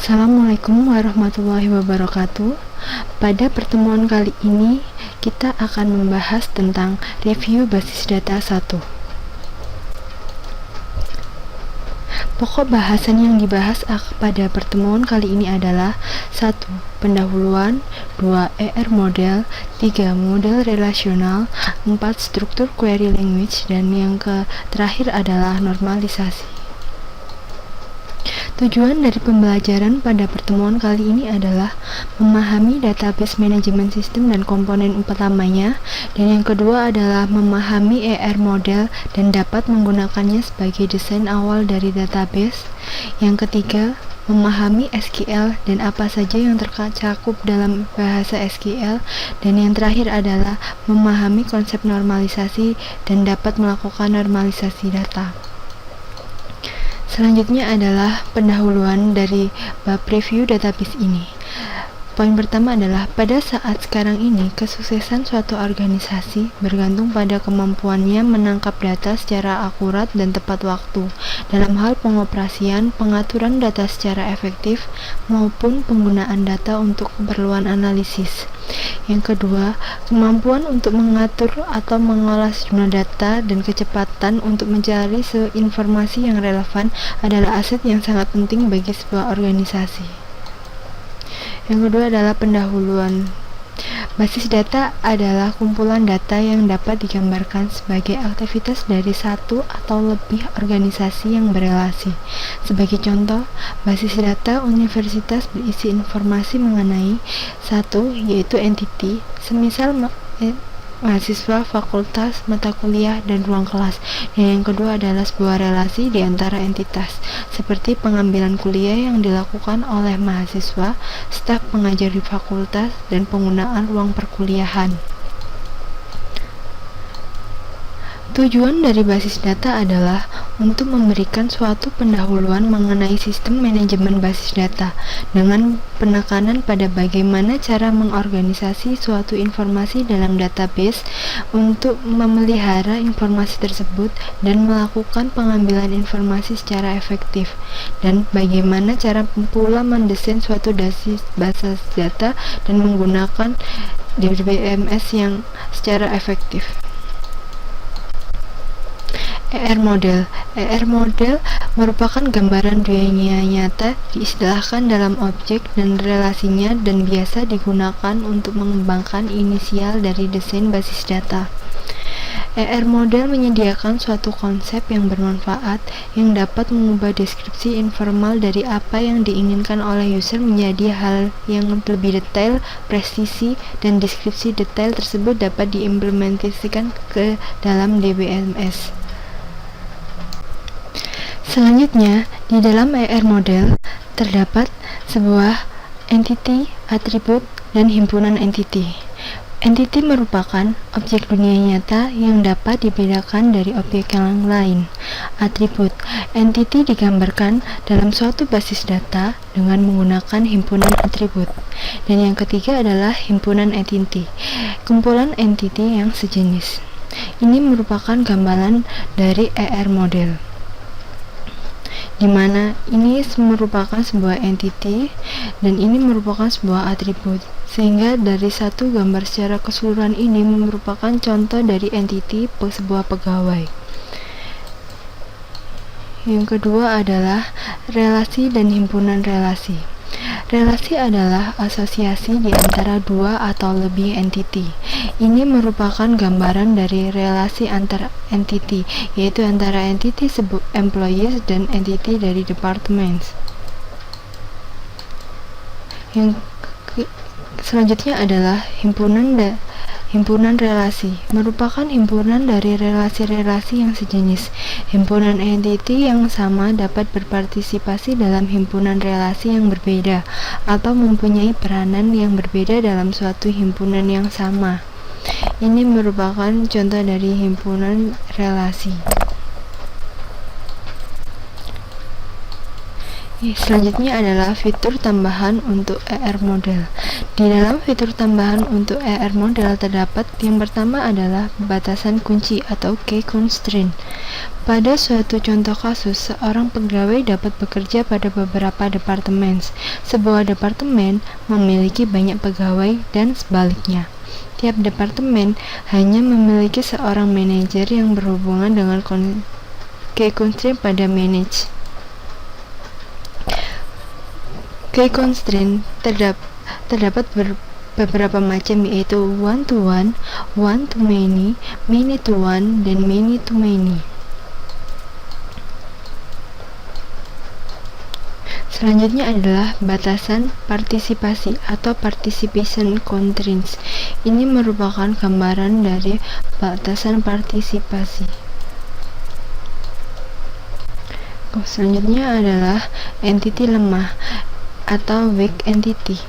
Assalamualaikum warahmatullahi wabarakatuh. Pada pertemuan kali ini kita akan membahas tentang review basis data 1. Pokok bahasan yang dibahas pada pertemuan kali ini adalah 1. Pendahuluan, 2. ER model, 3. Model relasional, 4. Struktur query language, dan yang terakhir adalah normalisasi. Tujuan dari pembelajaran pada pertemuan kali ini adalah memahami database management system dan komponen utamanya, dan yang kedua adalah memahami ER model dan dapat menggunakannya sebagai desain awal dari database. Yang ketiga, memahami SQL dan apa saja yang tercakup dalam bahasa SQL, dan yang terakhir adalah memahami konsep normalisasi dan dapat melakukan normalisasi data. Selanjutnya adalah pendahuluan dari bab review database ini. Poin pertama adalah pada saat sekarang ini kesuksesan suatu organisasi bergantung pada kemampuannya menangkap data secara akurat dan tepat waktu dalam hal pengoperasian, pengaturan data secara efektif maupun penggunaan data untuk keperluan analisis. Yang kedua, kemampuan untuk mengatur atau mengolah sejumlah data dan kecepatan untuk mencari informasi yang relevan adalah aset yang sangat penting bagi sebuah organisasi. Yang kedua adalah pendahuluan. Basis data adalah kumpulan data yang dapat digambarkan sebagai aktivitas dari satu atau lebih organisasi yang berelasi. Sebagai contoh, basis data universitas berisi informasi mengenai satu, yaitu entity, semisal mahasiswa, fakultas, mata kuliah, dan ruang kelas. Dan yang kedua adalah sebuah relasi di antara entitas, seperti pengambilan kuliah yang dilakukan oleh mahasiswa, staf pengajar di fakultas, dan penggunaan ruang perkuliahan. Tujuan dari basis data adalah untuk memberikan suatu pendahuluan mengenai sistem manajemen basis data dengan penekanan pada bagaimana cara mengorganisasi suatu informasi dalam database untuk memelihara informasi tersebut dan melakukan pengambilan informasi secara efektif, dan bagaimana cara pula mendesain suatu basis data dan menggunakan DBMS yang secara efektif. ER model. ER model merupakan gambaran dunia nyata diistilahkan dalam objek dan relasinya dan biasa digunakan untuk mengembangkan inisial dari desain basis data. ER model menyediakan suatu konsep yang bermanfaat yang dapat mengubah deskripsi informal dari apa yang diinginkan oleh user menjadi hal yang lebih detail, presisi, dan deskripsi detail tersebut dapat diimplementasikan ke dalam DBMS. Selanjutnya, di dalam ER model terdapat sebuah entity, atribut, dan himpunan entity. Entity merupakan objek dunia nyata yang dapat dibedakan dari objek yang lain. Atribut. Entity digambarkan dalam suatu basis data dengan menggunakan himpunan atribut. Dan yang ketiga adalah himpunan entity, kumpulan entity yang sejenis. Ini merupakan gambaran dari ER model, di mana ini merupakan sebuah entity dan ini merupakan sebuah atribut, sehingga dari satu gambar secara keseluruhan ini merupakan contoh dari entity sebuah pegawai. Yang kedua adalah relasi dan himpunan relasi. Relasi adalah asosiasi di antara dua atau lebih entity. Ini merupakan gambaran dari relasi antar entity, yaitu antara entity employees dan entity dari departments. Yang selanjutnya adalah himpunan relasi, merupakan himpunan dari relasi-relasi yang sejenis. Himpunan entity yang sama dapat berpartisipasi dalam himpunan relasi yang berbeda atau mempunyai peranan yang berbeda dalam suatu himpunan yang sama. Ini merupakan contoh dari himpunan relasi. Selanjutnya adalah fitur tambahan untuk ER model. Di dalam fitur tambahan untuk ER model terdapat yang pertama adalah batasan kunci atau key constraint. Pada suatu contoh kasus, seorang pegawai dapat bekerja pada beberapa departemen. Sebuah departemen memiliki banyak pegawai dan sebaliknya. Tiap departemen hanya memiliki seorang manajer yang berhubungan dengan key constraint pada manage. Key constraint terdapat beberapa macam, yaitu one to one, one to many, many to one, dan many to many. Selanjutnya adalah batasan partisipasi atau participation constraints. Ini merupakan gambaran dari batasan partisipasi. Selanjutnya adalah entity lemah atau weak entity.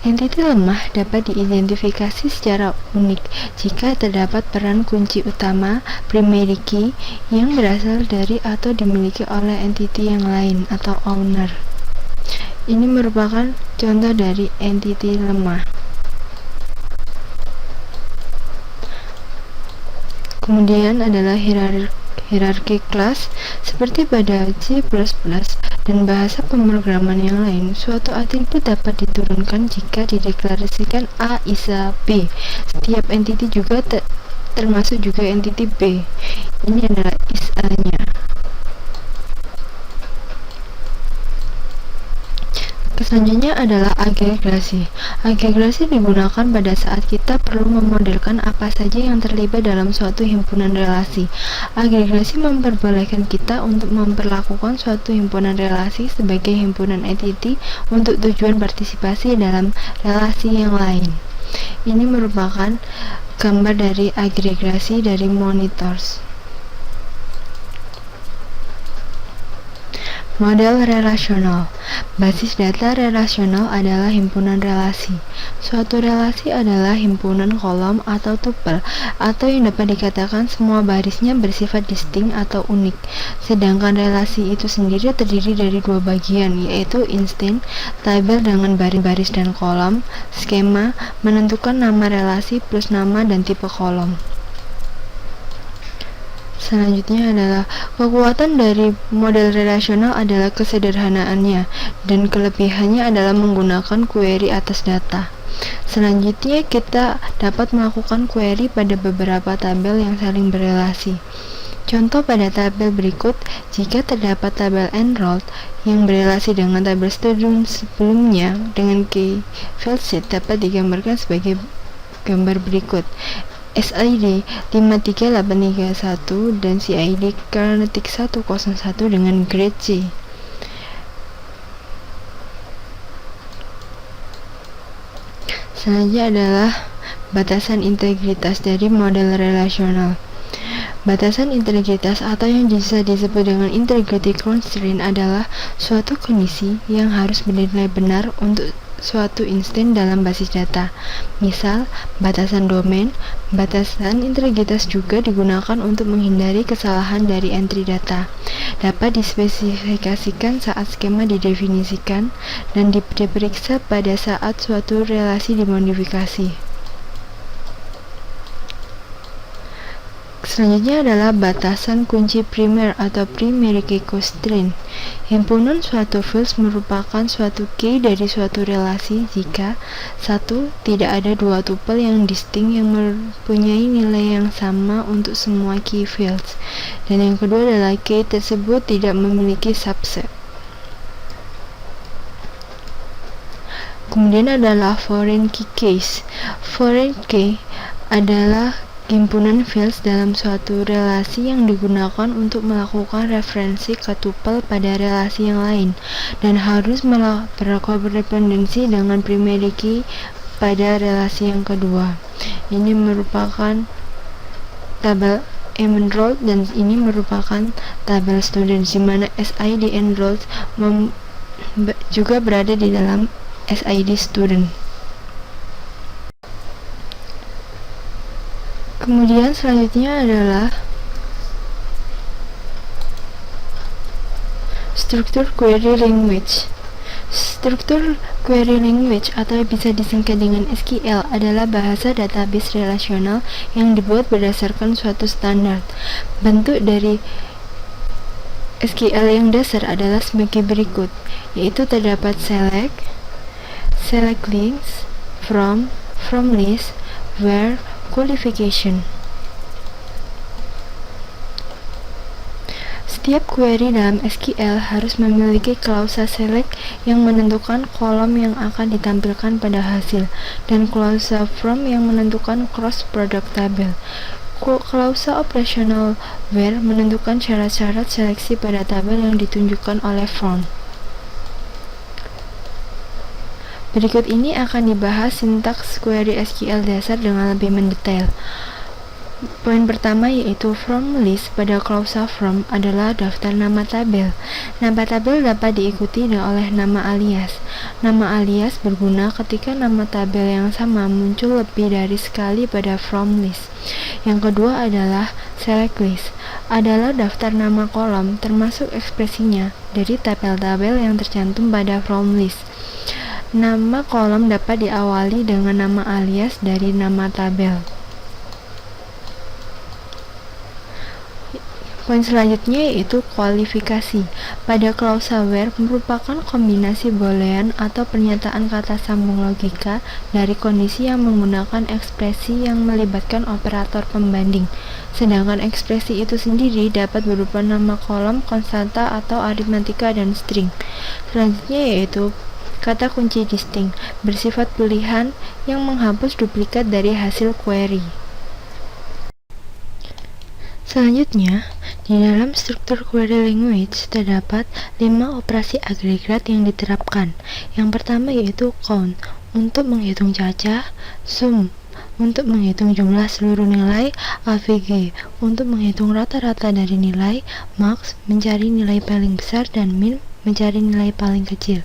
Entity lemah dapat diidentifikasi secara unik jika terdapat peran kunci utama primary key yang berasal dari atau dimiliki oleh entity yang lain atau owner. Ini merupakan contoh dari entity lemah. Kemudian adalah hierarki kelas. Seperti pada C++ dan bahasa pemrograman yang lain, suatu atribut dapat diturunkan jika dideklarasikan A isa B. Setiap entity juga termasuk juga entity B. Ini adalah is A-nya. Selanjutnya adalah agregasi. Agregasi digunakan pada saat kita perlu memodelkan apa saja yang terlibat dalam suatu himpunan relasi. Agregasi memperbolehkan kita untuk memperlakukan suatu himpunan relasi sebagai himpunan entity untuk tujuan partisipasi dalam relasi yang lain. Ini merupakan gambar dari agregasi dari monitors. Model relasional. Basis data relasional adalah himpunan relasi. Suatu relasi adalah himpunan kolom atau tupel, atau yang dapat dikatakan semua barisnya bersifat distinct atau unik. Sedangkan relasi itu sendiri terdiri dari dua bagian, yaitu instance, tabel dengan baris-baris dan kolom, skema, menentukan nama relasi plus nama dan tipe kolom. Selanjutnya adalah kekuatan dari model relasional adalah kesederhanaannya, dan kelebihannya adalah menggunakan query atas data. Selanjutnya kita dapat melakukan query pada beberapa tabel yang saling berrelasi. Contoh pada tabel berikut, jika terdapat tabel enrolled yang berrelasi dengan tabel student sebelumnya dengan key field sheet dapat digambarkan sebagai gambar berikut. SID 53831 dan CID Karnetik 101 dengan grade C. Selanjutnya adalah batasan integritas dari model relasional. Batasan integritas atau yang bisa disebut dengan integrity constraint adalah suatu kondisi yang harus bernilai benar untuk suatu instance dalam basis data. Misal, batasan domain. Batasan integritas juga digunakan untuk menghindari kesalahan dari entry data. Dapat dispesifikasikan saat skema didefinisikan dan diperiksa pada saat suatu relasi dimodifikasi. Selanjutnya adalah batasan kunci primer atau primary key constraint. Himpunan suatu fields merupakan suatu key dari suatu relasi jika 1. Tidak ada dua tuple yang distinct yang mempunyai nilai yang sama untuk semua key fields, dan yang kedua adalah key tersebut tidak memiliki subset. Kemudian adalah foreign key case. Foreign key adalah himpunan fields dalam suatu relasi yang digunakan untuk melakukan referensi ke tuple pada relasi yang lain dan harus berkorespondensi dengan primary key pada relasi yang kedua. Ini merupakan tabel enrolled dan ini merupakan tabel student, di mana SID enrolled juga berada di dalam SID student. Kemudian selanjutnya adalah struktur query language. Struktur query language atau bisa disingkat dengan SQL adalah bahasa database relasional yang dibuat berdasarkan suatu standar. Bentuk dari SQL yang dasar adalah sebagai berikut, yaitu terdapat select list, from list, where, qualification. Setiap query dalam SQL harus memiliki klausa select yang menentukan kolom yang akan ditampilkan pada hasil, dan klausa from yang menentukan cross product tabel. Klausa operasional where menentukan syarat-syarat seleksi pada tabel yang ditunjukkan oleh from. Berikut ini akan dibahas sintaks query SQL dasar dengan lebih mendetail. Poin pertama yaitu from list. Pada klausa from adalah daftar nama tabel. Nama tabel dapat diikuti oleh nama alias. Nama alias berguna ketika nama tabel yang sama muncul lebih dari sekali pada from list. Yang kedua adalah select list. Adalah daftar nama kolom termasuk ekspresinya dari tabel-tabel yang tercantum pada from list. Nama kolom dapat diawali dengan nama alias dari nama tabel. Poin selanjutnya yaitu kualifikasi. Pada klausa where merupakan kombinasi boolean atau pernyataan kata sambung logika dari kondisi yang menggunakan ekspresi yang melibatkan operator pembanding. Sedangkan ekspresi itu sendiri dapat berupa nama kolom, konstanta atau aritmatika dan string. Selanjutnya yaitu kata kunci distinct, bersifat pilihan yang menghapus duplikat dari hasil query. Selanjutnya, di dalam struktur query language terdapat 5 operasi agregat yang diterapkan. Yang pertama yaitu count untuk menghitung cacah, sum untuk menghitung jumlah seluruh nilai, AVG untuk menghitung rata-rata dari nilai, max mencari nilai paling besar, dan min mencari nilai paling kecil.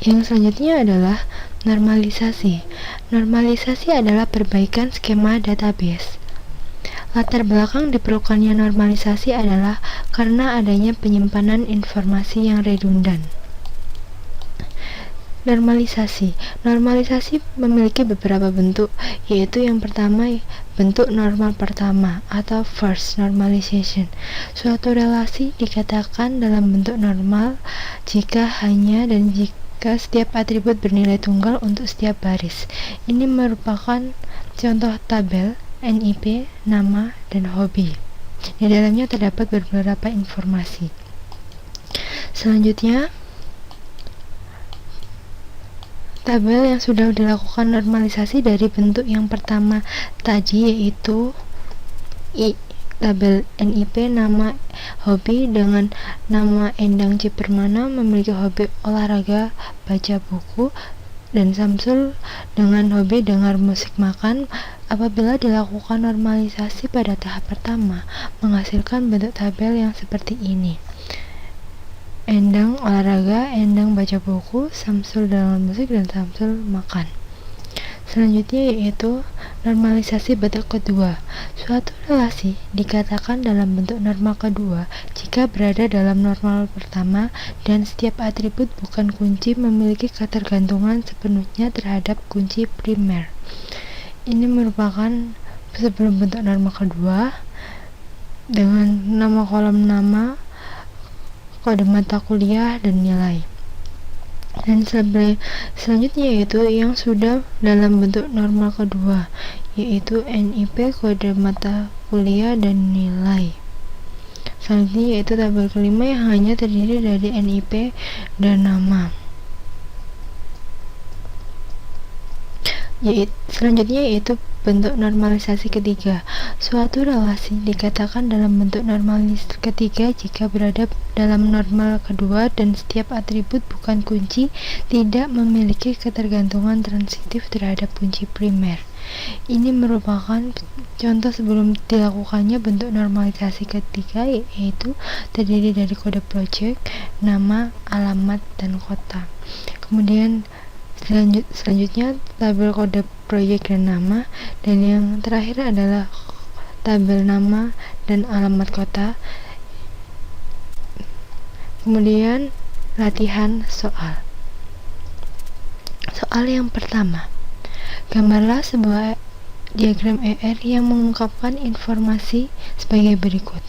Yang selanjutnya adalah normalisasi. Normalisasi adalah perbaikan skema database. Latar belakang diperlukannya normalisasi adalah karena adanya penyimpanan informasi yang redundan. Normalisasi memiliki beberapa bentuk, yaitu yang pertama bentuk normal pertama atau first normalization. Suatu relasi dikatakan dalam bentuk normal jika hanya dan jika setiap atribut bernilai tunggal untuk setiap baris. Ini merupakan contoh tabel NIP, nama, dan hobi. Di dalamnya terdapat beberapa informasi. Selanjutnya, tabel yang sudah dilakukan normalisasi dari bentuk yang pertama tadi yaitu tabel NIP, nama, hobi dengan nama Endang Cipermana memiliki hobi olahraga, baca buku, dan Samsul dengan hobi dengar musik makan. Apabila dilakukan normalisasi pada tahap pertama, menghasilkan bentuk tabel yang seperti ini: Endang olahraga, Endang baca buku, Samsul dengar musik, dan Samsul makan. Selanjutnya yaitu normalisasi bentuk kedua. Suatu relasi dikatakan dalam bentuk normal kedua jika berada dalam normal pertama dan setiap atribut bukan kunci memiliki ketergantungan sepenuhnya terhadap kunci primer. Ini merupakan sebelum bentuk normal kedua dengan nama kolom nama, kode mata kuliah, dan nilai. Dan selanjutnya yaitu yang sudah dalam bentuk normal kedua, yaitu NIP, kode mata kuliah, dan nilai. Selanjutnya yaitu tabel kelima yang hanya terdiri dari NIP dan nama. Selanjutnya yaitu bentuk normalisasi ketiga. Suatu relasi dikatakan dalam bentuk normalisasi ketiga jika berada dalam normal kedua dan setiap atribut bukan kunci tidak memiliki ketergantungan transitif terhadap kunci primer. Ini merupakan contoh sebelum dilakukannya bentuk normalisasi ketiga, yaitu terdiri dari kode project, nama, alamat, dan kota. Kemudian selanjutnya tabel kode proyek dan nama, dan yang terakhir adalah tabel nama dan alamat kota. Kemudian latihan soal. Soal yang pertama, gambarlah sebuah diagram ER yang mengungkapkan informasi sebagai berikut.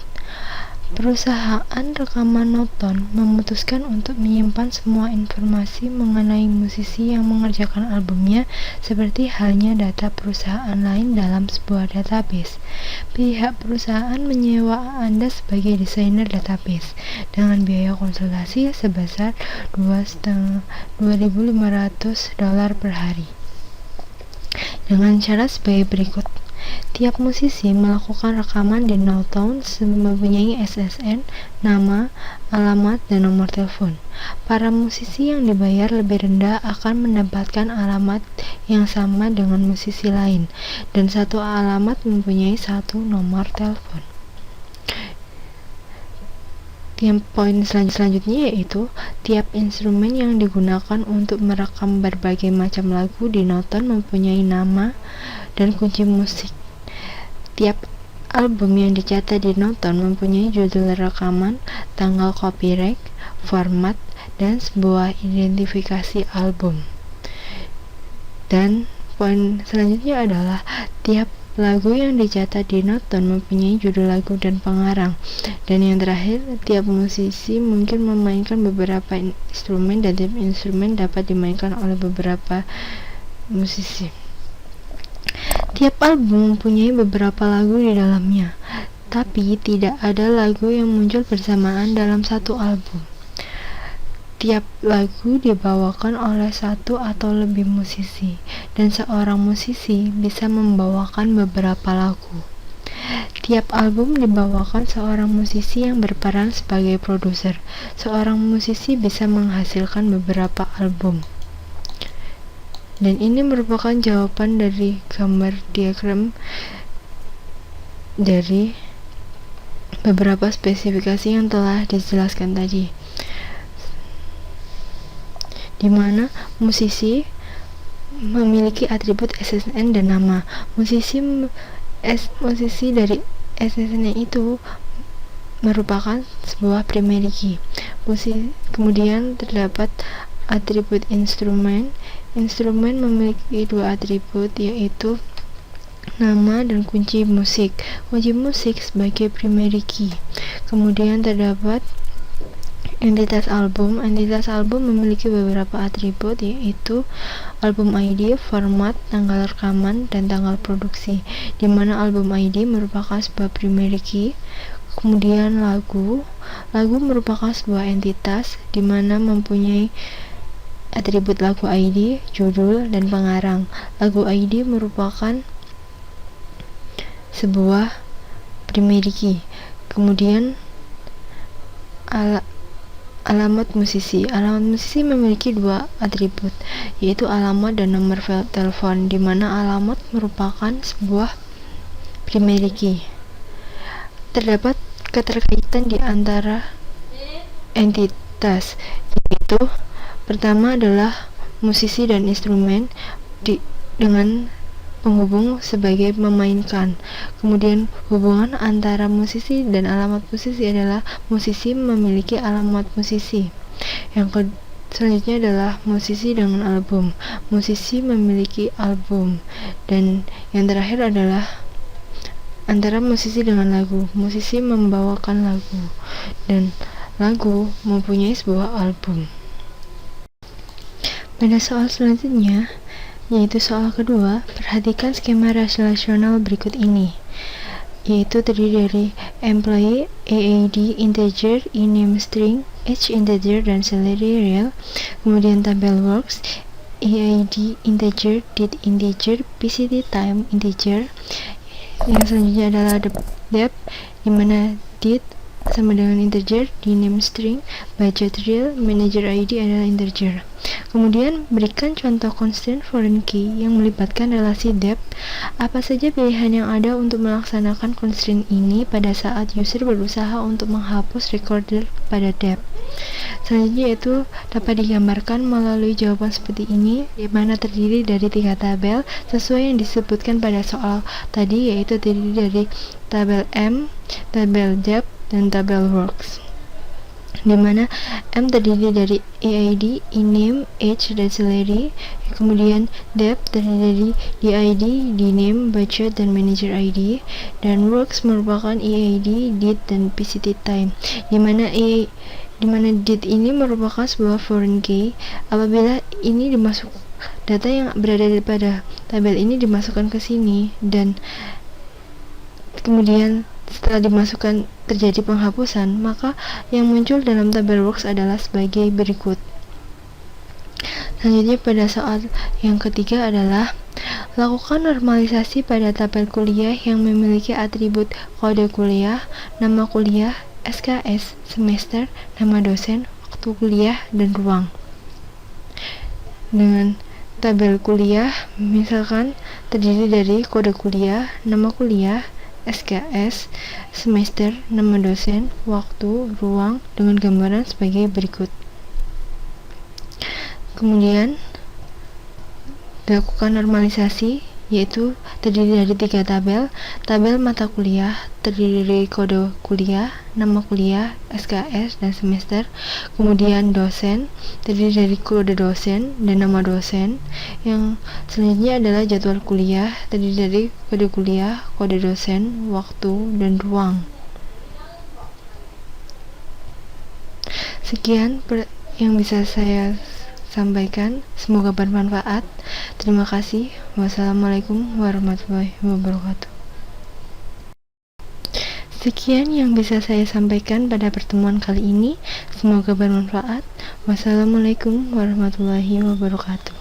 Perusahaan rekaman Noton memutuskan untuk menyimpan semua informasi mengenai musisi yang mengerjakan albumnya, seperti halnya data perusahaan lain dalam sebuah database. Pihak perusahaan menyewa Anda sebagai desainer database dengan biaya konsultasi sebesar $2.500 per hari. Dengan syarat sebagai berikut. Tiap musisi melakukan rekaman di Noton mempunyai SSN, nama, alamat, dan nomor telepon. Para musisi yang dibayar lebih rendah akan mendapatkan alamat yang sama dengan musisi lain, dan satu alamat mempunyai satu nomor telepon. Yang poin selanjutnya yaitu tiap instrumen yang digunakan untuk merekam berbagai macam lagu di Noton mempunyai nama dan kunci musik. Tiap album yang dicetak di Noton mempunyai judul rekaman, tanggal copyright, format, dan sebuah identifikasi album. Dan poin selanjutnya adalah tiap lagu yang dicetak di Noton mempunyai judul lagu dan pengarang. Dan yang terakhir, tiap musisi mungkin memainkan beberapa instrumen dan tiap instrumen dapat dimainkan oleh beberapa musisi. Tiap album mempunyai beberapa lagu di dalamnya, tapi tidak ada lagu yang muncul bersamaan dalam satu album. Tiap lagu dibawakan oleh satu atau lebih musisi, dan seorang musisi bisa membawakan beberapa lagu. Tiap album dibawakan seorang musisi yang berperan sebagai produser. Seorang musisi bisa menghasilkan beberapa album. Dan ini merupakan jawaban dari gambar diagram dari beberapa spesifikasi yang telah dijelaskan tadi, di mana musisi memiliki atribut SSN dan nama. Musisi dari SSN itu merupakan sebuah primary key. Kemudian terdapat atribut instrumen. Instrumen memiliki dua atribut, yaitu nama dan kunci musik. Kunci musik sebagai primary key. Kemudian terdapat entitas album. Entitas album memiliki beberapa atribut, yaitu album ID, format, tanggal rekaman, dan tanggal produksi, di mana album ID merupakan sebuah primary key. Kemudian lagu merupakan sebuah entitas di mana mempunyai atribut lagu ID, judul, dan pengarang. Lagu ID merupakan sebuah primary key. Kemudian alamat musisi. Alamat musisi memiliki dua atribut, yaitu alamat dan nomor telepon, di mana alamat merupakan sebuah primary key. Terdapat keterkaitan di antara entitas, yaitu pertama adalah musisi dan instrumen dengan penghubung sebagai memainkan. Kemudian hubungan antara musisi dan alamat musisi adalah musisi memiliki alamat musisi. Selanjutnya adalah musisi dengan album. Musisi memiliki album. Dan yang terakhir adalah antara musisi dengan lagu. Musisi membawakan lagu, dan lagu mempunyai sebuah album. Pada soal selanjutnya, yaitu soal kedua, perhatikan skema relasional berikut ini, yaitu terdiri dari employee, AAD, integer, name string, age integer, dan salary real. Kemudian tabel works, EID integer, date integer, PCT time integer. Yang selanjutnya adalah depth, di mana date sama dengan integer, di name string, budget real, manager ID adalah integer. Kemudian berikan contoh constraint foreign key yang melibatkan relasi depth. Apa saja pilihan yang ada untuk melaksanakan constraint ini pada saat user berusaha untuk menghapus recorder pada depth. Selanjutnya yaitu dapat digambarkan melalui jawaban seperti ini, di mana terdiri dari 3 tabel sesuai yang disebutkan pada soal tadi, yaitu terdiri dari tabel M, tabel depth, dan tabel works. di mana M terdiri dari EID, e-name, age, dan salary. Kemudian Dep terdiri dari DID, D-name, budget, dan manager ID. Dan Works merupakan EID, date, dan PCT time, di mana date ini merupakan sebuah foreign key. Apabila ini dimasuk data yang berada pada tabel ini dimasukkan ke sini, dan kemudian setelah dimasukkan terjadi penghapusan, maka yang muncul dalam tabel works adalah sebagai berikut. Selanjutnya pada soal yang ketiga adalah lakukan normalisasi pada tabel kuliah yang memiliki atribut kode kuliah, nama kuliah, SKS, semester, nama dosen, waktu kuliah, dan ruang. Dengan tabel kuliah misalkan terdiri dari kode kuliah, nama kuliah, SKS, semester, nama dosen, waktu, ruang, dengan gambaran sebagai berikut. Kemudian dilakukan normalisasi, yaitu terdiri dari 3 tabel. Tabel mata kuliah terdiri dari kode kuliah, nama kuliah, SKS, dan semester. Kemudian dosen terdiri dari kode dosen dan nama dosen. Yang selanjutnya adalah jadwal kuliah terdiri dari kode kuliah, kode dosen, waktu, dan ruang. Sekian yang bisa saya sampaikan, semoga bermanfaat. Terima kasih. Wassalamualaikum warahmatullahi wabarakatuh. Sekian yang bisa saya sampaikan pada pertemuan kali ini, semoga bermanfaat. Wassalamualaikum warahmatullahi wabarakatuh.